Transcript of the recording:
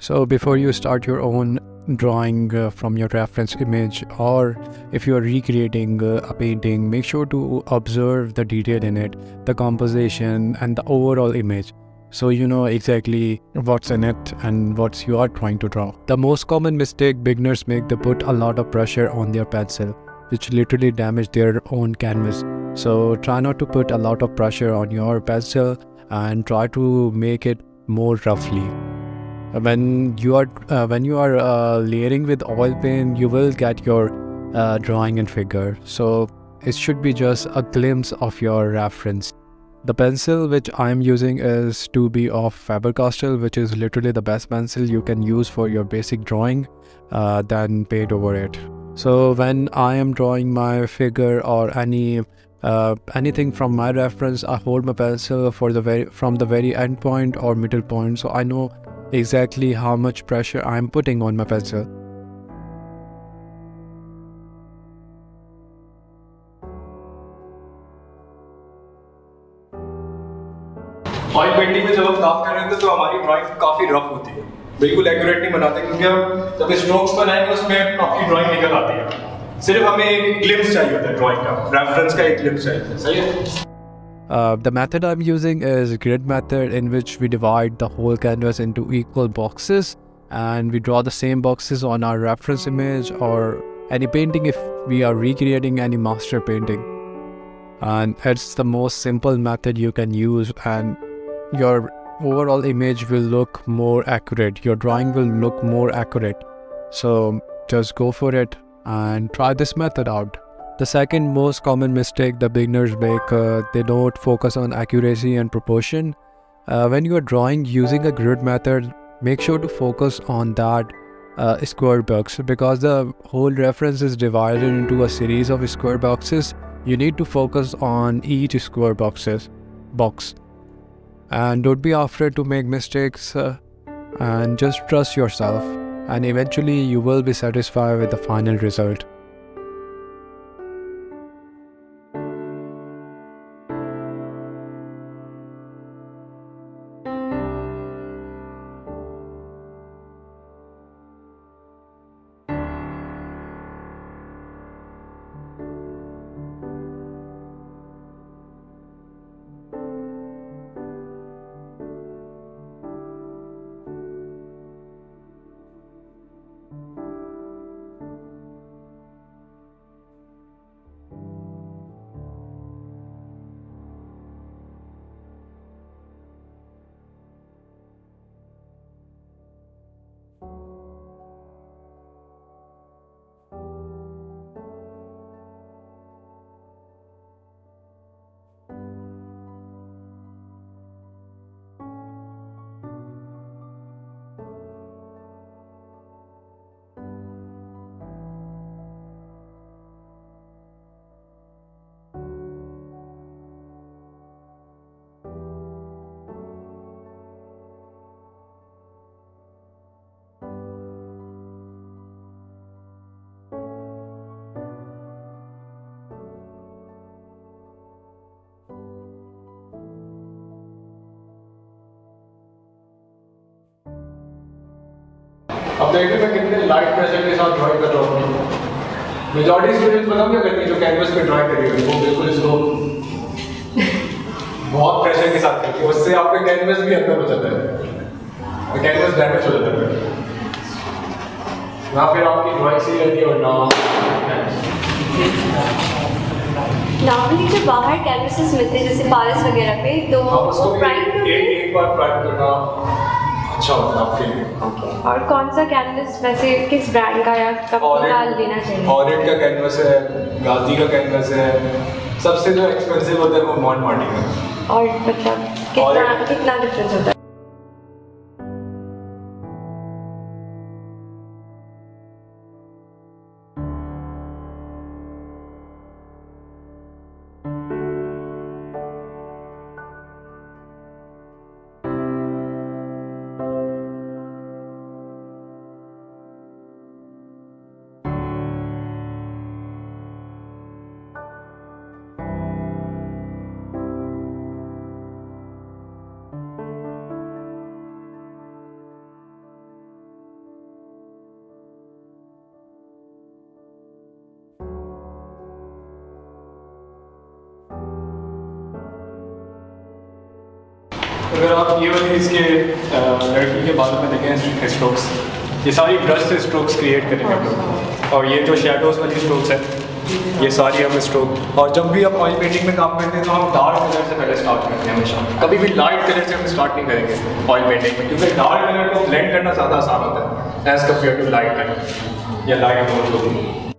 So before you start your own drawing from your reference image, or if you are recreating a painting, make sure to observe the detail in it, the composition and the overall image, so you know exactly what's in it and what you are trying to draw. The most common mistake beginners make, they put a lot of pressure on their pencil, which literally damage their own canvas. So try not to put a lot of pressure on your pencil and try to make it more roughly. When you are layering with oil paint, you will get your drawing in figure, so it should be just a glimpse of your reference. The pencil which I am using is 2B of Faber-Castell, which is literally the best pencil you can use for your basic drawing, then paint over it. So when I am drawing my figure or anything from my reference, I hold my pencil from the very end point or middle point, so I know exactly how much pressure I am putting on my pencil. Oil painting में जब हम काम कर रहे थे तो हमारी drawing काफ़ी रफ होती है, बिल्कुल एक्यूरेट नहीं बनाते, क्योंकि हम जब स्ट्रोक्स बनाएंगे उसमें आपकी ड्राइंग निकल आती है। सिर्फ हमें एक ग्लिम्स चाहिए होता है ड्राइंग का, रेफरेंस का एक ग्लिम्स चाहिए होता है। सही है। The method I'm using is grid method, in which we divide the whole canvas into equal boxes and we draw the same boxes on our reference image or any painting if we are recreating any master painting. And it's the most simple method you can use, and your overall image will look more accurate, your drawing will look more accurate. So just go for it and try this method out. The second most common mistake the beginners make, they don't focus on accuracy and proportion. When you are drawing using a grid method, make sure to focus on that square box, because the whole reference is divided into a series of square boxes. You need to focus on each square box, and don't be afraid to make mistakes, and just trust yourself, and eventually you will be satisfied with the final result. अब देखिए मैं कितने light pressure के साथ drawing कर रहा हूँ। Majority students पता क्या करती है, जो कैनवस पे ड्राइंग कर रही है वो बिल्कुल इसको बहुत प्रेशर के साथ करती है, उससे आपका कैनवस भी अंदर हो जाता है और कैनवस डैमेज हो जाता है, ना फिर आपकी ड्राइंग सही रहती है और ना। नॉर्मली जो बाहर कैनवसेस मिलते हैं जैसे पारिस वगैरह पे, तो उसको वो प्राइम एक बार प्राइम करना अच्छा होता है आपके लिए। और कौन सा कैनवस वैसे किस ब्रांड का या कब निकाल लेना चाहिए? ऑरेंज का कैनवस है, गाजी का कैनवस है, सबसे जो एक्सपेंसिव होता है वो मॉन मार्टी का। और मतलब कितना डिफरेंस होता है? अगर आप ये वाली इसके लड़की के बालों में देखें स्ट्रोक्स, ये सारी ब्रश से स्ट्रोक्स क्रिएट करेंगे हम लोग। और ये जो शेडोज़ वाली स्ट्रोक्स है, ये सारी हम स्ट्रोक। और जब भी आप ऑयल पेंटिंग में काम करते हैं तो हम डार्क कलर से पहले स्टार्ट करते हैं हमेशा, कभी भी लाइट कलर से हम स्टार्ट नहीं करेंगे ऑयल पेंटिंग में, क्योंकि डार्क कलर को ब्लेंड करना ज़्यादा आसान होता है as compare to light colour या लाइट टोन को।